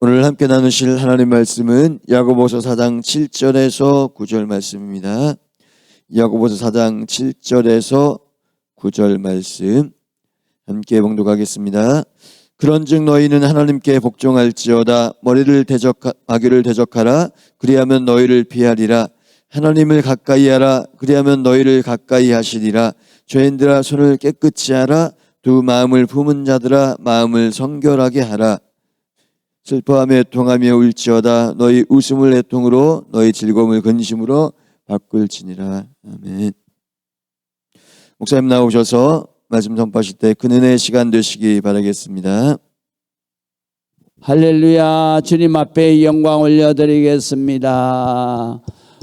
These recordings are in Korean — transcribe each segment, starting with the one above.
오늘 함께 나누실 하나님 말씀은 야고보서 4장 7절에서 9절 말씀입니다. 야고보서 4장 7절에서 9절 말씀 함께 봉독하겠습니다. 그런즉 너희는 하나님께 복종할지어다. 마귀를 대적하라. 그리하면 너희를 피하리라. 하나님을 가까이 하라. 그리하면 너희를 가까이 하시리라. 죄인들아 손을 깨끗이 하라. 두 마음을 품은 자들아 마음을 성결하게 하라. 슬퍼하며 애통하며 울지어다. 너희 웃음을 애통으로 너희 즐거움을 근심으로 바꿀지니라. 아멘. 목사님 나오셔서 말씀 선포하실 때 그 은혜의 시간 되시기 바라겠습니다. 할렐루야. 주님 앞에 영광 올려드리겠습니다.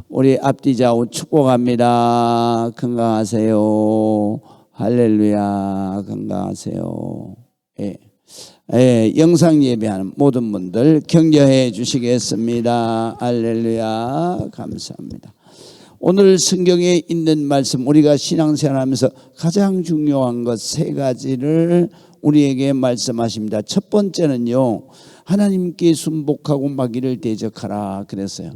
우리 앞뒤 좌우 축복합니다. 건강하세요. 할렐루야. 건강하세요. 영상 예배하는 모든 분들 격려해 주시겠습니다. 할렐루야. 감사합니다. 오늘 성경에 있는 말씀, 우리가 신앙생활하면서 가장 중요한 것 세 가지를 우리에게 말씀하십니다. 첫 번째는요, 하나님께 순복하고 마귀를 대적하라 그랬어요.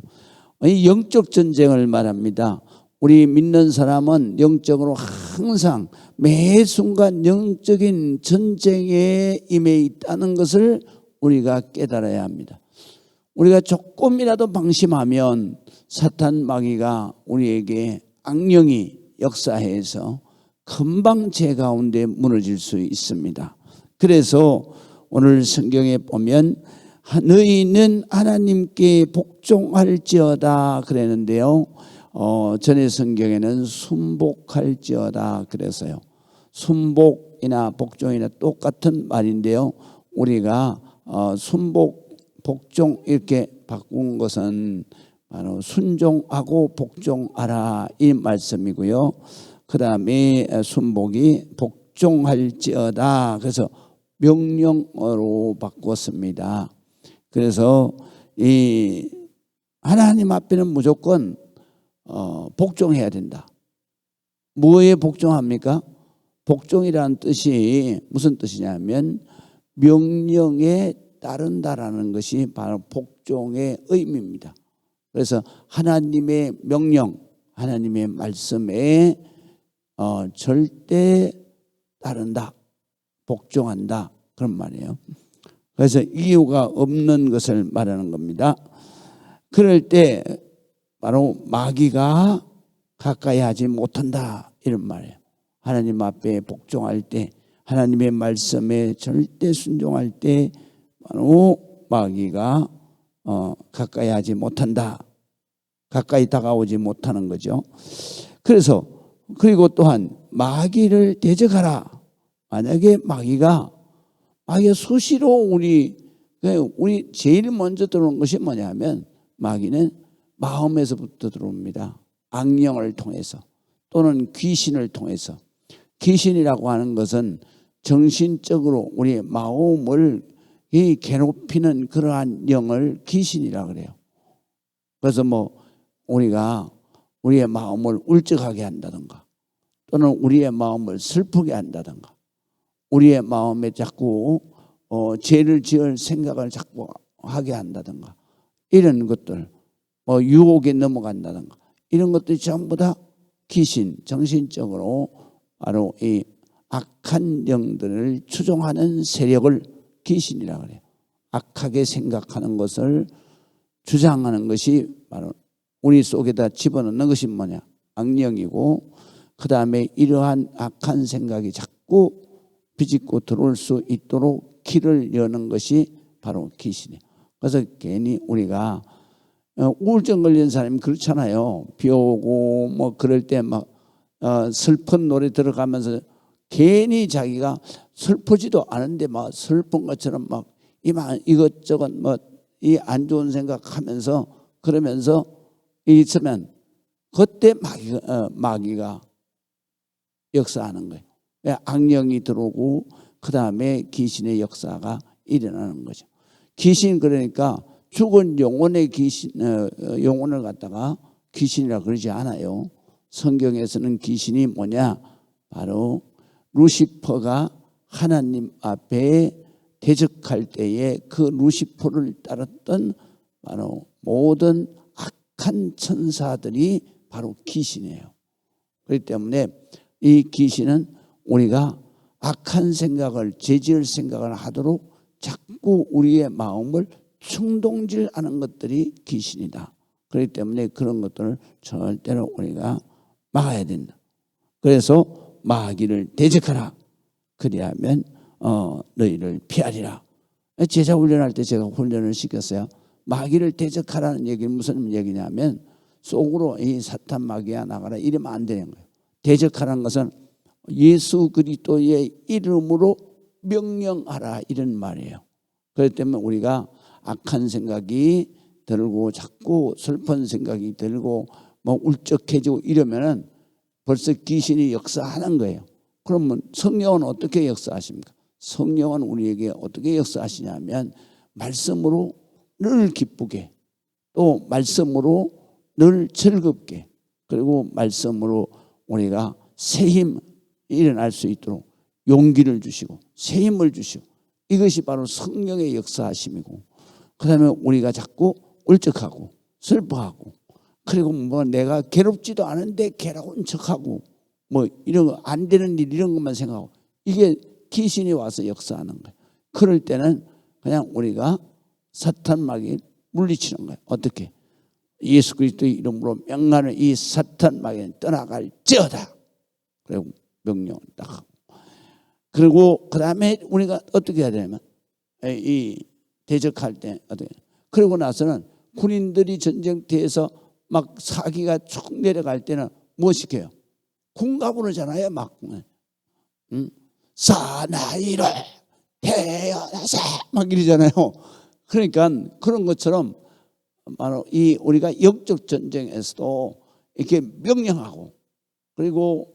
이 영적 전쟁을 말합니다. 우리 믿는 사람은 영적으로 항상 매 순간 영적인 전쟁에 임해 있다는 것을 우리가 깨달아야 합니다. 우리가 조금이라도 방심하면 사탄 마귀가 우리에게 악령이 역사해서 금방 제 가운데 무너질 수 있습니다. 그래서 오늘 성경에 보면 너희는 하나님께 복종할지어다 그랬는데요, 전의 성경에는 순복할지어다 그래서요. 순복이나 복종이나 똑같은 말인데요, 우리가 순복, 복종 이렇게 바꾼 것은 바로 순종하고 복종하라 이 말씀이고요. 그 다음에 순복이 복종할지어다 그래서 명령어로 바꿨습니다. 그래서 이 하나님 앞에는 무조건 복종해야 된다. 뭐에 복종합니까? 복종이라는 뜻이 무슨 뜻이냐면 명령에 따른다라는 것이 바로 복종의 의미입니다. 그래서 하나님의 명령, 하나님의 말씀에 절대 따른다, 복종한다 그런 말이에요. 그래서 이유가 없는 것을 말하는 겁니다. 그럴 때 바로 마귀가 가까이 하지 못한다 이런 말이에요. 하나님 앞에 복종할 때, 하나님의 말씀에 절대 순종할 때 바로 마귀가 가까이 하지 못한다, 가까이 다가오지 못하는 거죠. 그래서 그리고 또한 마귀를 대적하라. 만약에 마귀가 수시로 우리 제일 먼저 들어오는 것이 뭐냐면 마귀는 마음에서부터 들어옵니다. 악령을 통해서 또는 귀신을 통해서. 귀신이라고 하는 것은 정신적으로 우리의 마음을 괴롭히는 그러한 영을 귀신이라고 그래요. 그래서 우리가 우리의 마음을 울적하게 한다든가 또는 우리의 마음을 슬프게 한다든가 우리의 마음에 자꾸 죄를 지을 생각을 자꾸 하게 한다든가 이런 것들, 유혹에 넘어간다든가 이런 것들이 전부 다 귀신, 정신적으로 바로 이 악한 영들을 추종하는 세력을 귀신이라고 해요. 악하게 생각하는 것을 주장하는 것이 바로 우리 속에다 집어넣는 것이 뭐냐? 악령이고, 그 다음에 이러한 악한 생각이 자꾸 비집고 들어올 수 있도록 길을 여는 것이 바로 귀신이에요. 그래서 괜히 우리가 우울증 걸린 사람이 그렇잖아요. 비 오고 그럴 때 슬픈 노래 들어가면서 괜히 자기가 슬프지도 않은데 슬픈 것처럼 이것저것 이 안 좋은 생각하면서 그러면서 있으면 그때 마귀가 역사하는 거예요. 악령이 들어오고 그 다음에 귀신의 역사가 일어나는 거죠. 귀신 그러니까 죽은 영혼의 영혼을 갖다가 귀신이라 그러지 않아요. 성경에서는 귀신이 뭐냐? 바로 루시퍼가 하나님 앞에 대적할 때에 그 루시퍼를 따랐던 바로 모든 악한 천사들이 바로 귀신이에요. 그렇기 때문에 이 귀신은 우리가 악한 생각을, 죄지을 생각을 하도록 자꾸 우리의 마음을 충동질하는 것들이 귀신이다. 그렇기 때문에 그런 것들을 절대로 우리가 막아야 된다. 그래서 마귀를 대적하라. 그리하면 너희를 피하리라. 제자 훈련할 때 제가 훈련을 시켰어요. 마귀를 대적하라는 얘기는 무슨 얘기냐면 속으로 이 사탄 마귀야 나가라 이러면 안 되는 거예요. 대적하라는 것은 예수 그리스도의 이름으로 명령하라 이런 말이에요. 그렇기 때문에 우리가 악한 생각이 들고 자꾸 슬픈 생각이 들고 뭐 울적해지고 이러면은 벌써 귀신이 역사하는 거예요. 그러면 성령은 어떻게 역사하십니까? 성령은 우리에게 어떻게 역사하시냐면 말씀으로 늘 기쁘게, 또 말씀으로 늘 즐겁게, 그리고 말씀으로 우리가 새 힘 일어날 수 있도록 용기를 주시고 새 힘을 주시고, 이것이 바로 성령의 역사하심이고, 그 다음에 우리가 자꾸 울적하고 슬퍼하고, 그리고 뭐 내가 괴롭지도 않은데 괴로운 척하고 뭐 이런 거 안 되는 일 이런 것만 생각하고, 이게 귀신이 와서 역사하는 거예요. 그럴 때는 그냥 우리가 사탄 마귀를 물리치는 거예요. 어떻게? 예수 그리스도의 이름으로 명하는 이 사탄 마귀는 떠나갈지어다. 그리고 명령을 딱 하고, 그리고 그 다음에 우리가 어떻게 해야 되냐면 이 대적할 때 어떻게? 그러고 나서는 군인들이 전쟁터에서 막 사기가 쭉 내려갈 때는 뭐 시켜요? 군가부르잖아요. 막 사나이를 태어나세 막 이러잖아요. 그러니까 그런 것처럼 바로 이 우리가 영적 전쟁에서도 이렇게 명령하고, 그리고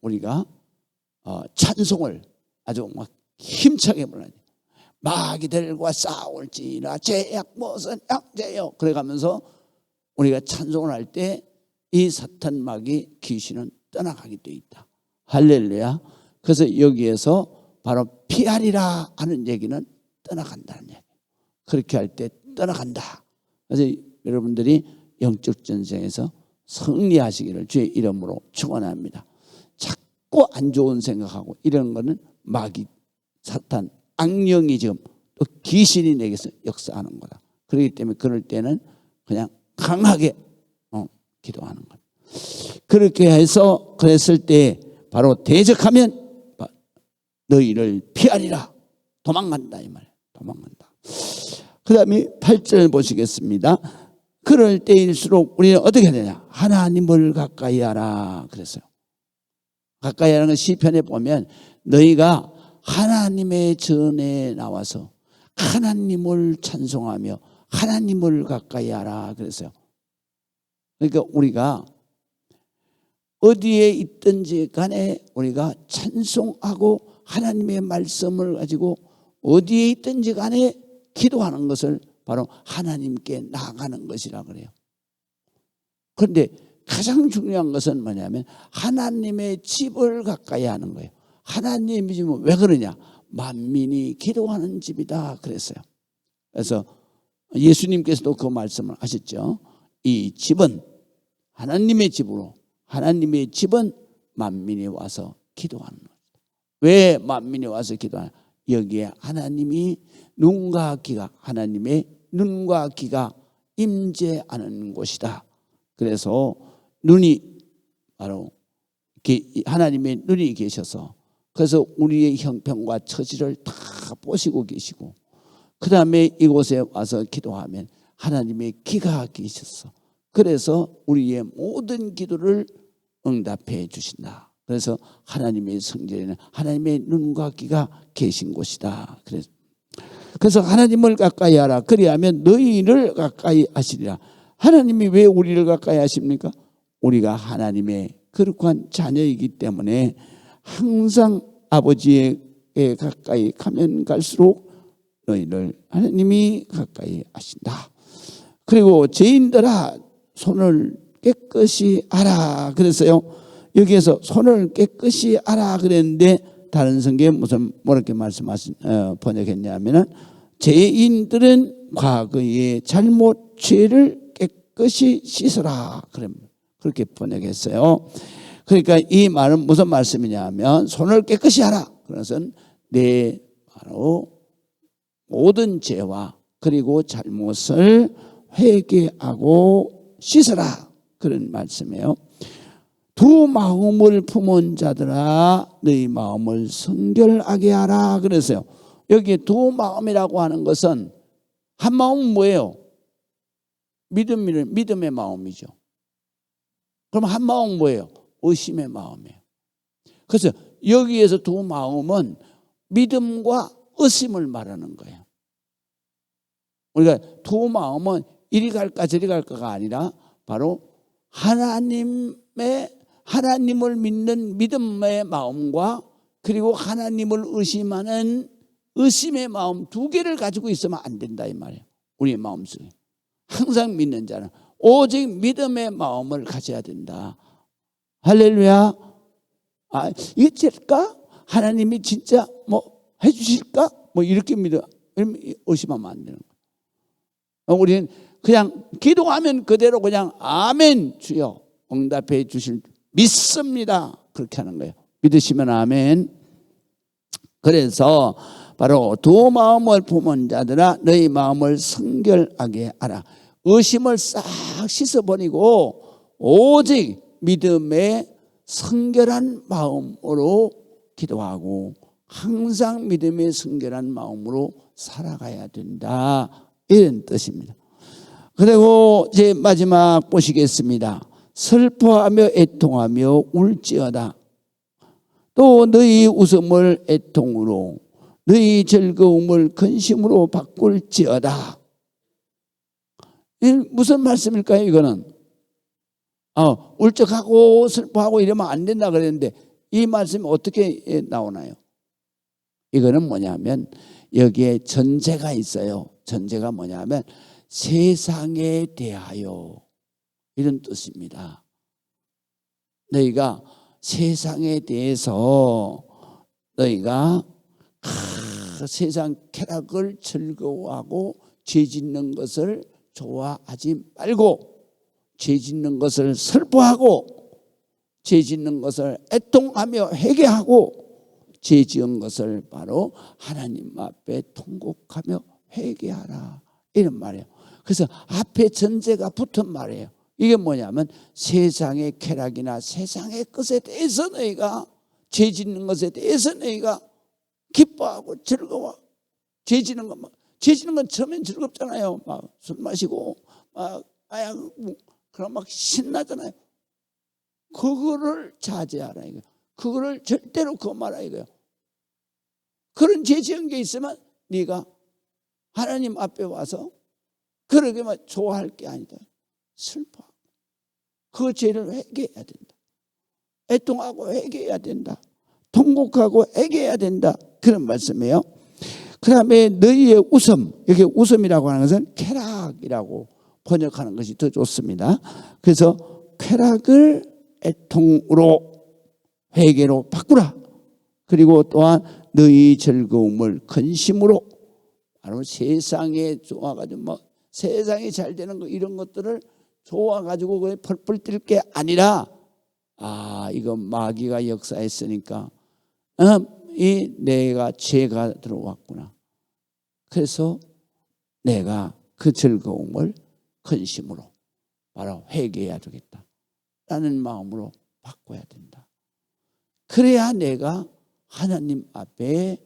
우리가 찬송을 아주 막 힘차게 불러요. 마귀들과 싸울지라 제약 무슨 형제요. 그래가면서 우리가 찬송을 할 때 이 사탄 마귀 귀신은 떠나가게 돼 있다. 할렐루야. 그래서 여기에서 바로 피하리라 하는 얘기는 떠나간다는 얘기. 그렇게 할 때 떠나간다. 그래서 여러분들이 영적 전쟁에서 승리하시기를 주의 이름으로 축원합니다. 자꾸 안 좋은 생각하고 이런 거는 마귀, 사탄, 악령이 지금 또 귀신이 내게서 역사하는 거다. 그렇기 때문에 그럴 때는 그냥 강하게 기도하는 거다. 그렇게 해서 그랬을 때 바로 대적하면 너희를 피하리라. 도망간다 이 말이에요. 도망간다. 그 다음에 8절 보시겠습니다. 그럴 때일수록 우리는 어떻게 해야 되냐? 하나님을 가까이 하라 그랬어요. 가까이 하는 건 시편에 보면 너희가 하나님의 전에 나와서 하나님을 찬송하며 하나님을 가까이 하라 그랬어요. 그러니까 우리가 어디에 있든지 간에 우리가 찬송하고 하나님의 말씀을 가지고 어디에 있든지 간에 기도하는 것을 바로 하나님께 나아가는 것이라 그래요. 그런데 가장 중요한 것은 뭐냐면 하나님의 집을 가까이 하는 거예요. 하나님의 집은 왜 그러냐? 만민이 기도하는 집이다 그랬어요. 그래서 예수님께서도 그 말씀을 하셨죠. 이 집은 하나님의 집으로, 하나님의 집은 만민이 와서 기도하는 거예요. 왜 만민이 와서 기도하냐? 여기에 하나님이 눈과 귀가, 하나님의 눈과 귀가 임재하는 곳이다. 그래서 눈이 바로 하나님의 눈이 계셔서, 그래서 우리의 형편과 처지를 다 보시고 계시고, 그 다음에 이곳에 와서 기도하면 하나님의 귀가 계셔서, 그래서 우리의 모든 기도를 응답해 주신다. 그래서 하나님의 성전에는 하나님의 눈과 귀가 계신 곳이다. 그래서 하나님을 가까이 하라. 그리하면 너희를 가까이 하시리라. 하나님이 왜 우리를 가까이 하십니까? 우리가 하나님의 거룩한 자녀이기 때문에 항상 아버지에게 가까이 가면 갈수록 너희를 하나님이 가까이 하신다. 그리고 죄인들아 손을 깨끗이 하라 그랬어요. 여기에서 손을 깨끗이 하라 그랬는데 다른 성경에 뭐렇게 번역했냐면은 죄인들은 과거의 잘못 죄를 깨끗이 씻어라. 그렇게 번역했어요. 그러니까 이 말은 무슨 말씀이냐면 손을 깨끗이 하라. 그것은 내 바로 모든 죄와 그리고 잘못을 회개하고 씻어라. 그런 말씀이에요. 두 마음을 품은 자들아 너희 마음을 성결하게 하라 그랬어요. 여기 두 마음이라고 하는 것은 한 마음은 뭐예요? 믿음의 마음이죠. 그럼 한 마음은 뭐예요? 의심의 마음이에요. 그래서 여기에서 두 마음은 믿음과 의심을 말하는 거예요. 우리가 두 마음은 이리 갈까 저리 갈까가 아니라 바로 하나님을 믿는 믿음의 마음과 그리고 하나님을 의심하는 의심의 마음 두 개를 가지고 있으면 안 된다 이 말이에요. 우리의 마음속에 항상 믿는 자는 오직 믿음의 마음을 가져야 된다. 할렐루야. 이게 될까? 하나님이 진짜 해주실까? 이렇게 믿어. 의심하면 안 되는 거예요. 우리는 그냥 기도하면 그대로 그냥 아멘 주여 응답해 주실 믿습니다. 그렇게 하는 거예요. 믿으시면 아멘. 그래서 바로 두 마음을 품은 자들아 너희 마음을 성결하게 하라. 의심을 싹 씻어버리고 오직 믿음의 성결한 마음으로 기도하고 항상 믿음의 성결한 마음으로 살아가야 된다. 이런 뜻입니다. 그리고 이제 마지막 보시겠습니다. 슬퍼하며 애통하며 울지어다. 또 너희 웃음을 애통으로 너희 즐거움을 근심으로 바꿀지어다. 무슨 말씀일까요? 이거는 울적하고 슬퍼하고 이러면 안 된다 그랬는데 이 말씀이 어떻게 나오나요? 이거는 뭐냐면 여기에 전제가 있어요. 전제가 뭐냐면 세상에 대하여 이런 뜻입니다. 너희가 세상에 대해서 너희가 세상 쾌락을 즐거워하고 죄 짓는 것을 좋아하지 말고 죄 짓는 것을 슬퍼하고 죄 짓는 것을 애통하며 회개하고 죄 지은 것을 바로 하나님 앞에 통곡하며 회개하라 이런 말이에요. 그래서 앞에 전제가 붙은 말이에요. 이게 뭐냐면 세상의 쾌락이나 세상의 것에 대해서 너희가 죄 짓는 것에 대해서 너희가 기뻐하고 즐거워. 죄 짓는 건 처음엔 즐겁잖아요. 막 술 마시고 막 그럼 막 신나잖아요. 그거를 자제하라 이거예요. 그거를 절대로 거마라 이거예요. 그런 죄 지은 게 있으면 네가 하나님 앞에 와서 그러게만 좋아할 게 아니다. 슬퍼. 그 죄를 회개해야 된다. 애통하고 회개해야 된다. 통곡하고 회개해야 된다. 그런 말씀이에요. 그 다음에 너희의 웃음. 여기 웃음이라고 하는 것은 쾌락이라고 번역하는 것이 더 좋습니다. 그래서 쾌락을 애통으로 회개로 바꾸라. 그리고 또한 너희 즐거움을 근심으로 바로 세상에 좋아가지고 세상이 잘 되는 거 이런 것들을 좋아가지고 그냥 펄펄 뛸 게 아니라 이거 마귀가 역사했으니까 내가 죄가 들어왔구나. 그래서 내가 그 즐거움을 근심으로 바로 회개해야 되겠다 라는 마음으로 바꿔야 된다. 그래야 내가 하나님 앞에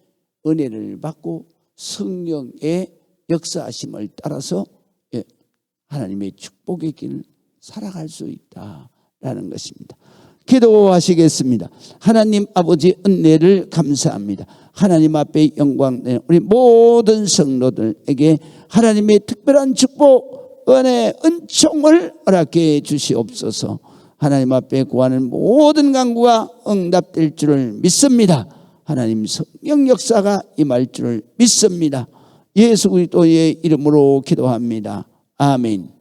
은혜를 받고 성령의 역사하심을 따라서 하나님의 축복의 길을 살아갈 수 있다라는 것입니다. 기도하시겠습니다. 하나님 아버지 은혜를 감사합니다. 하나님 앞에 영광 내는 우리 모든 성도들에게 하나님의 특별한 축복, 은혜, 은총을 허락해 주시옵소서. 하나님 앞에 구하는 모든 간구가 응답될 줄을 믿습니다. 하나님 성령 역사가 임할 줄을 믿습니다. 예수 그리스도의 이름으로 기도합니다. 아멘.